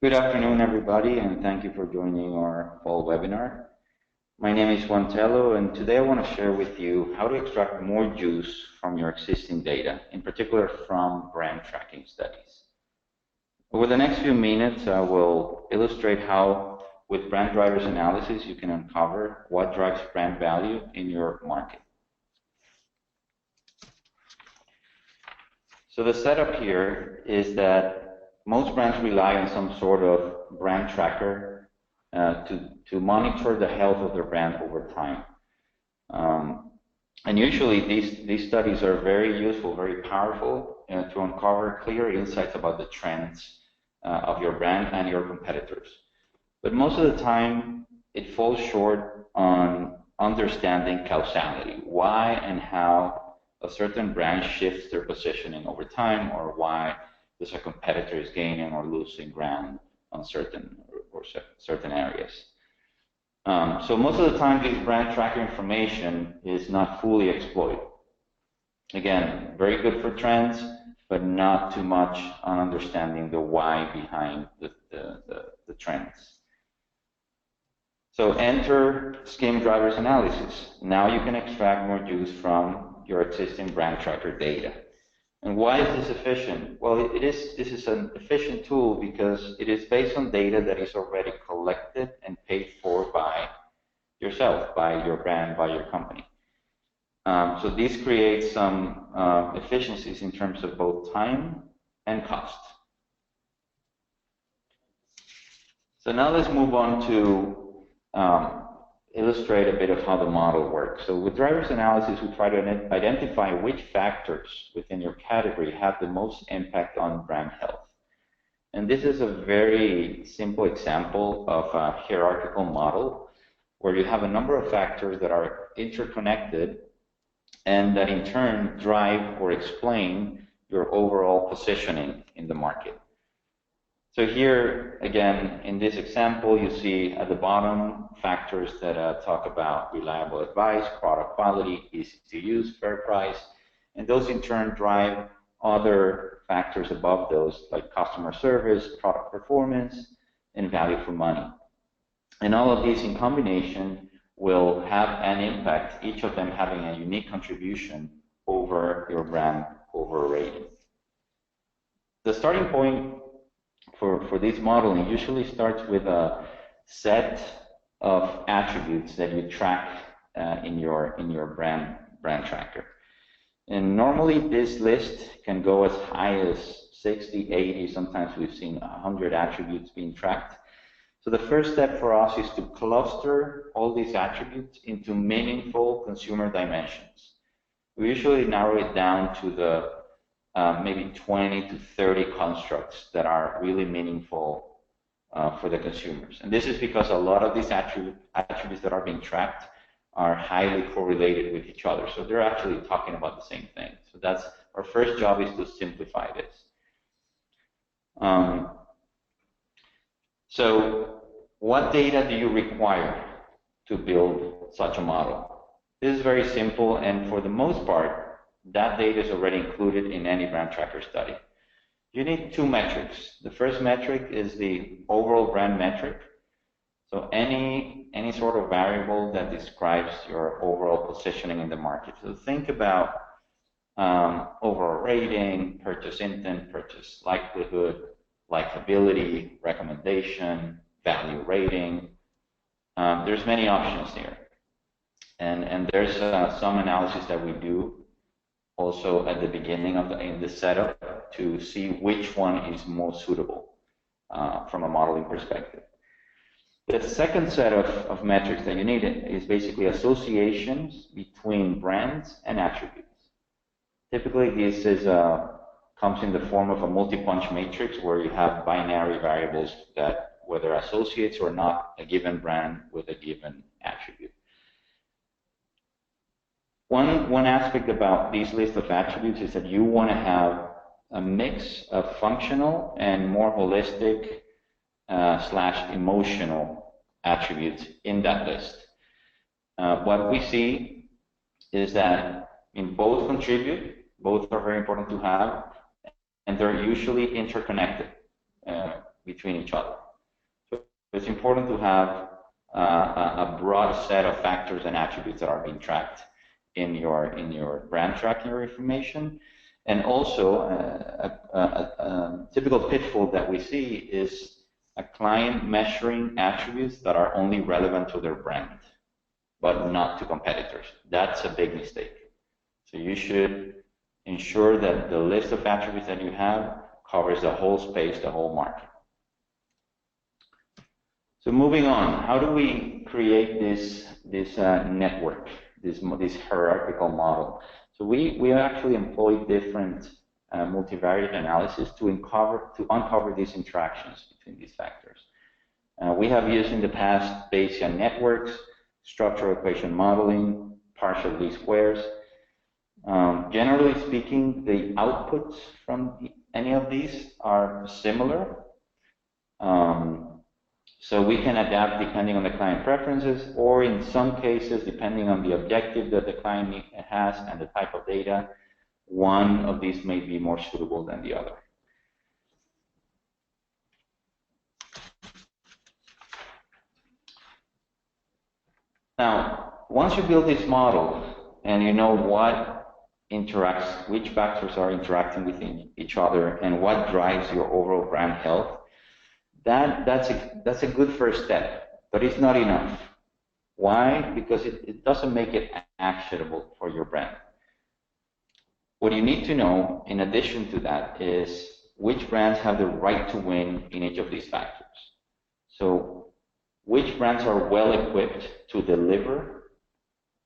Good afternoon, everybody, and thank you for joining our fall webinar. My name is Juan Tello, and today I want to share with you how to extract more juice from your existing data, in particular from brand tracking studies. Over the next few minutes, I will illustrate how, with brand drivers analysis, you can uncover what drives brand value in your market. So the setup here is that most brands rely on some sort of brand tracker to monitor the health of their brand over time. And usually these studies are very useful, very powerful to uncover clear insights about the trends of your brand and your competitors. But most of the time, it falls short on understanding causality, why and how a certain brand shifts their positioning over time, or why a competitor is gaining or losing ground on certain areas. So most of the time, this brand tracker information is not fully exploited. Again, very good for trends, but not too much on understanding the why behind the trends. So enter SKIM drivers analysis. Now you can extract more juice from your existing brand tracker data. And why is this efficient? Well, this is an efficient tool because it is based on data that is already collected and paid for by yourself, by your brand, by your company. So this creates some efficiencies in terms of both time and cost. So now let's move on to illustrate a bit of how the model works. So with drivers analysis, we try to identify which factors within your category have the most impact on brand health. And this is a very simple example of a hierarchical model where you have a number of factors that are interconnected and that in turn drive or explain your overall positioning in the market. So here, again, in this example, you see at the bottom factors that talk about reliable advice, product quality, easy to use, fair price, and those in turn drive other factors above those, like customer service, product performance, and value for money. And all of these in combination will have an impact, each of them having a unique contribution over your brand over rating. The starting point for this modeling usually starts with a set of attributes that you track in your brand tracker. And normally this list can go as high as 60, 80, sometimes we've seen 100 attributes being tracked. So the first step for us is to cluster all these attributes into meaningful consumer dimensions. We usually narrow it down to the maybe 20 to 30 constructs that are really meaningful for the consumers. And this is because a lot of these attributes that are being tracked are highly correlated with each other. So they're actually talking about the same thing. So that's our first job, is to simplify this. So what data do you require to build such a model? This is very simple, and for the most part, that data is already included in any brand tracker study. You need two metrics. The first metric is the overall brand metric. So any sort of variable that describes your overall positioning in the market. So think about overall rating, purchase intent, purchase likelihood, likability, recommendation, value rating. There's many options here. And there's some analysis that we do also at the beginning of the setup to see which one is most suitable from a modeling perspective. The second set of metrics that you need is basically associations between brands and attributes. Typically, this comes in the form of a multi-punch matrix where you have binary variables that whether associates or not a given brand with a given attribute. One aspect about these list of attributes is that you want to have a mix of functional and more holistic / emotional attributes in that list. What we see is that both contribute, both are very important to have, and they're usually interconnected. between each other. So it's important to have a broad set of factors and attributes that are being tracked in your brand tracking information. And also, a typical pitfall that we see is a client measuring attributes that are only relevant to their brand, but not to competitors. That's a big mistake. So you should ensure that the list of attributes that you have covers the whole space, the whole market. So moving on, how do we create this network, this hierarchical model? So we actually employ different multivariate analysis to uncover these interactions between these factors. We have used in the past Bayesian networks, structural equation modeling, partial least squares. Generally speaking, the outputs from any of these are similar. So we can adapt depending on the client preferences, or in some cases, depending on the objective that the client has and the type of data, one of these may be more suitable than the other. Now, once you build this model and you know which factors are interacting with each other and what drives your overall brand health, that's a good first step, but it's not enough. Why? Because it doesn't make it actionable for your brand. What you need to know, in addition to that, is which brands have the right to win in each of these factors. So which brands are well equipped to deliver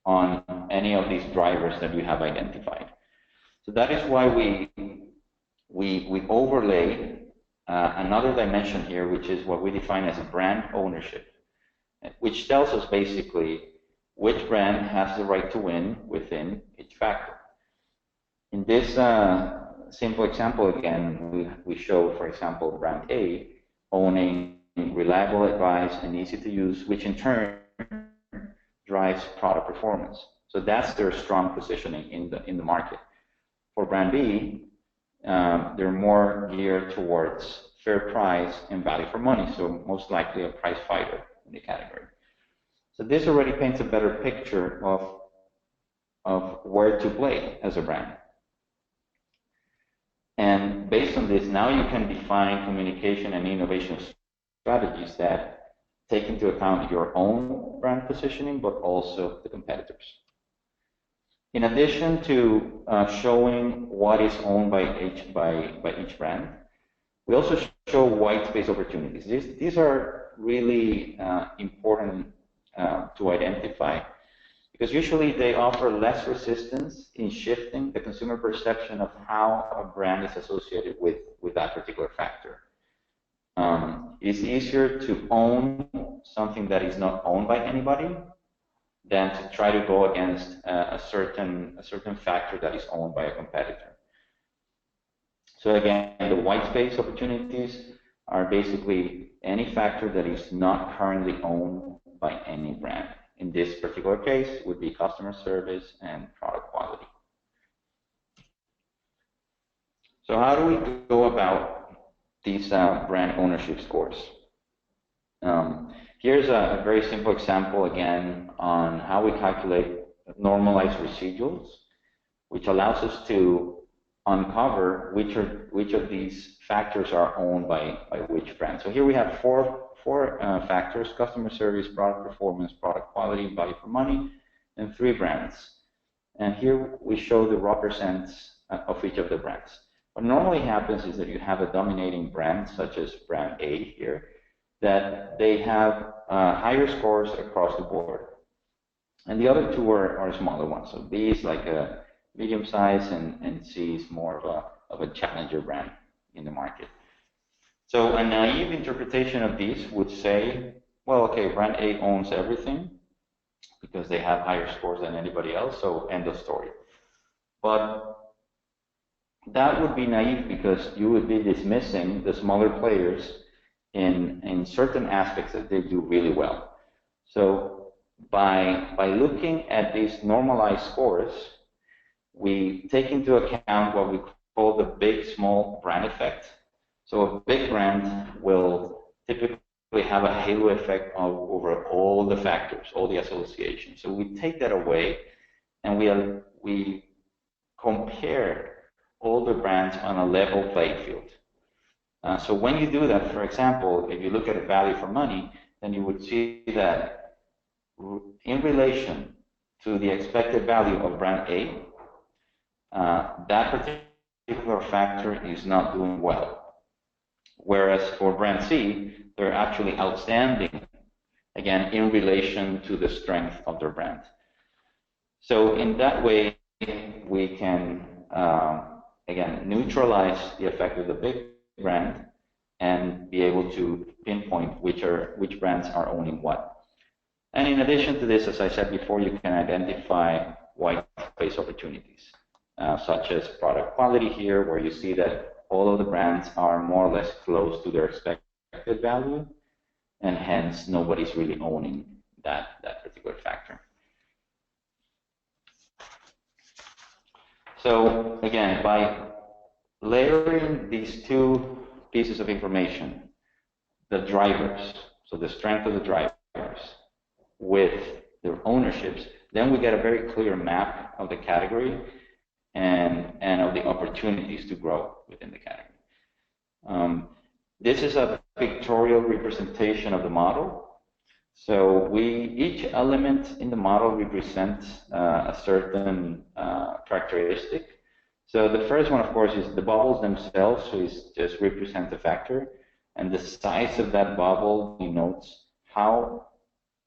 on any of these drivers that you have identified. So that is why we overlay another dimension here, which is what we define as brand ownership, which tells us basically which brand has the right to win within each factor. In this simple example, again, we show, for example, brand A owning reliable advice and easy to use, which in turn drives product performance. So that's their strong positioning in the market. For brand B, they're more geared towards fair price and value for money, so most likely a price fighter in the category. So this already paints a better picture of where to play as a brand. And based on this, now you can define communication and innovation strategies that take into account your own brand positioning, but also the competitors. In addition to showing what is owned by each brand, we also show white space opportunities. These are really important to identify, because usually they offer less resistance in shifting the consumer perception of how a brand is associated with that particular factor. It's easier to own something that is not owned by anybody than to try to go against a certain factor that is owned by a competitor. So again, the white space opportunities are basically any factor that is not currently owned by any brand. In this particular case, would be customer service and product quality. So how do we go about these brand ownership scores? Here's a very simple example, again, on how we calculate normalized residuals, which allows us to uncover which of these factors are owned by which brand. So here we have four factors: customer service, product performance, product quality, value for money, and 3 brands. And here we show the raw percents of each of the brands. What normally happens is that you have a dominating brand, such as brand A here, that they have higher scores across the board. And the other 2 are smaller ones. So B is like a medium size, and C is more of a challenger brand in the market. So a naive interpretation of these would say, well, okay, brand A owns everything because they have higher scores than anybody else, so end of story. But that would be naive, because you would be dismissing the smaller players in certain aspects that they do really well. So by looking at these normalized scores, we take into account what we call the big small brand effect. So a big brand will typically have a halo effect over all the factors, all the associations. So we take that away, and we compare all the brands on a level playing field. So when you do that, for example, if you look at a value for money, then you would see that in relation to the expected value of brand A, that particular factor is not doing well. Whereas for brand C, they're actually outstanding, again, in relation to the strength of their brand. So in that way, we can, again, neutralize the effect of the big brand and be able to pinpoint which brands are owning what. And in addition to this, as I said before, you can identify white space opportunities, such as product quality here, where you see that all of the brands are more or less close to their expected value, and hence nobody's really owning that particular factor. So again, by layering these two pieces of information, the drivers, so the strength of the drivers, with their ownerships, then we get a very clear map of the category and of the opportunities to grow within the category. This is a pictorial representation of the model. So each element in the model represents a certain characteristic. So the first one, of course, is the bubbles themselves, so it just represents the factor. And the size of that bubble denotes how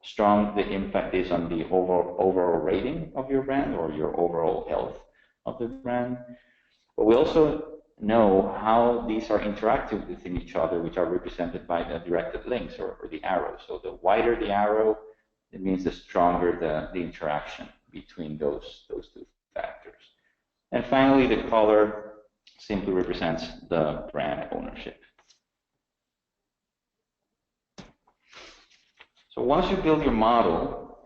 strong the impact is on the overall rating of your brand or your overall health of the brand. But we also know how these are interactive within each other, which are represented by the directed links or the arrow. So the wider the arrow, it means the stronger the interaction between those two factors. And finally, the color simply represents the brand ownership. So once you build your model,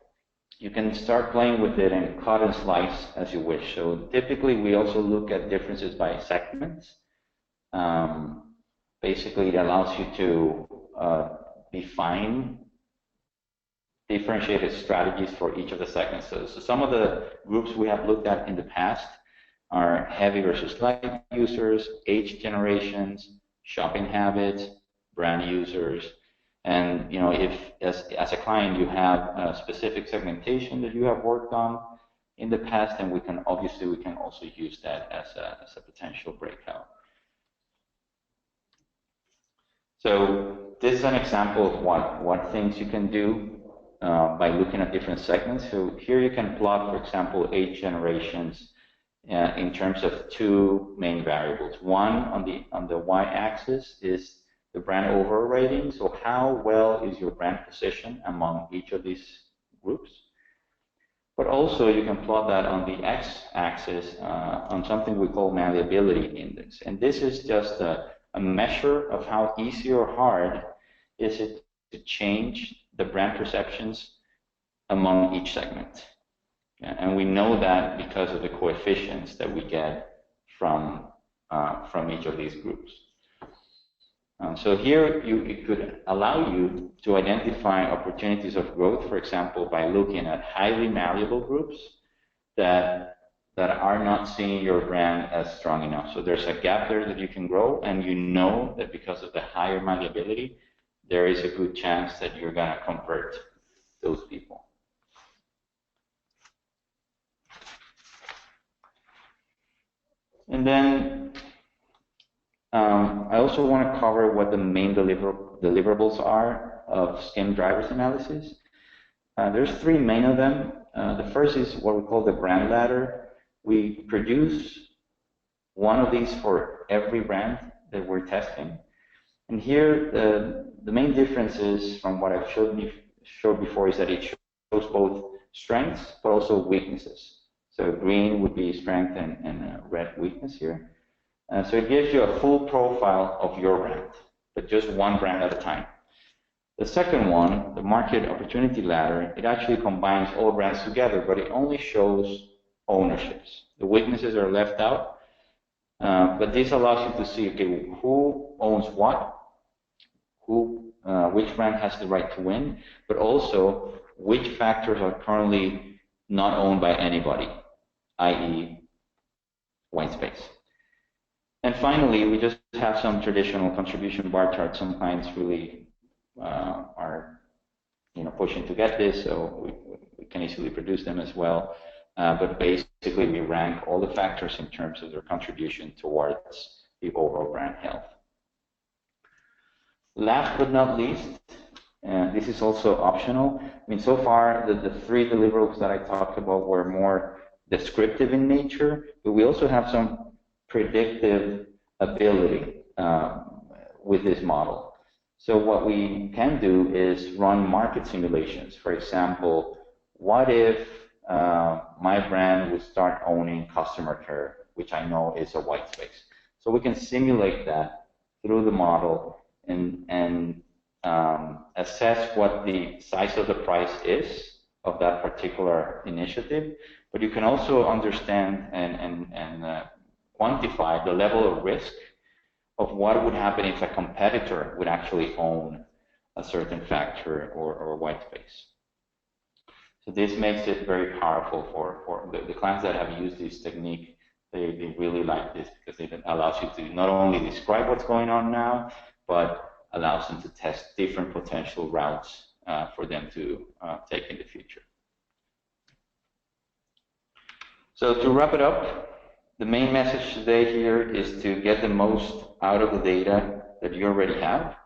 you can start playing with it and cut and slice as you wish. So typically, we also look at differences by segments. Basically, it allows you to define differentiated strategies for each of the segments. So some of the groups we have looked at in the past are heavy versus light users, age generations, shopping habits, brand users. And if as a client you have a specific segmentation that you have worked on in the past, then we can also use that as a potential breakout. So this is an example of what things you can do by looking at different segments. So here you can plot, for example, age generations in terms of two main variables. One on the y-axis is the brand overall rating. So how well is your brand position among each of these groups? But also you can plot that on the x-axis on something we call malleability index. And this is just a measure of how easy or hard is it to change the brand perceptions among each segment. And we know that because of the coefficients that we get from each of these groups. So here it could allow you to identify opportunities of growth, for example, by looking at highly malleable groups that are not seeing your brand as strong enough. So there's a gap there that you can grow, and you know that because of the higher malleability, there is a good chance that you're going to convert those people. And then I also want to cover what the main deliverables are of SKIM drivers analysis. There's three main of them. The first is what we call the brand ladder. We produce one of these for every brand that we're testing. And here, the main difference is from what I've showed before is that it shows both strengths but also weaknesses. So green would be strength and red weakness here. So it gives you a full profile of your brand, but just one brand at a time. The second one, the market opportunity ladder, it actually combines all brands together, but it only shows ownerships. The weaknesses are left out, But this allows you to see, okay, who owns what, which brand has the right to win, but also which factors are currently not owned by anybody, i.e. white space. And finally, we just have some traditional contribution bar charts. Some clients really are pushing to get this, so we can easily produce them as well. But basically, we rank all the factors in terms of their contribution towards the overall brand health. Last but not least, this is also optional. I mean, so far, the 3 deliverables that I talked about were more descriptive in nature, but we also have some predictive ability with this model. So what we can do is run market simulations. For example, what if my brand would start owning customer care, which I know is a white space. So we can simulate that through the model and assess what the size of the price is of that particular initiative. But you can also understand and quantify the level of risk of what would happen if a competitor would actually own a certain factor or white space. So this makes it very powerful for the clients that have used this technique. They really like this because it allows you to not only describe what's going on now, but allows them to test different potential routes for them to take in the future. So to wrap it up, the main message today here is to get the most out of the data that you already have,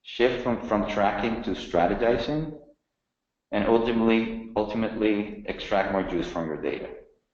shift from tracking to strategizing, and ultimately extract more juice from your data.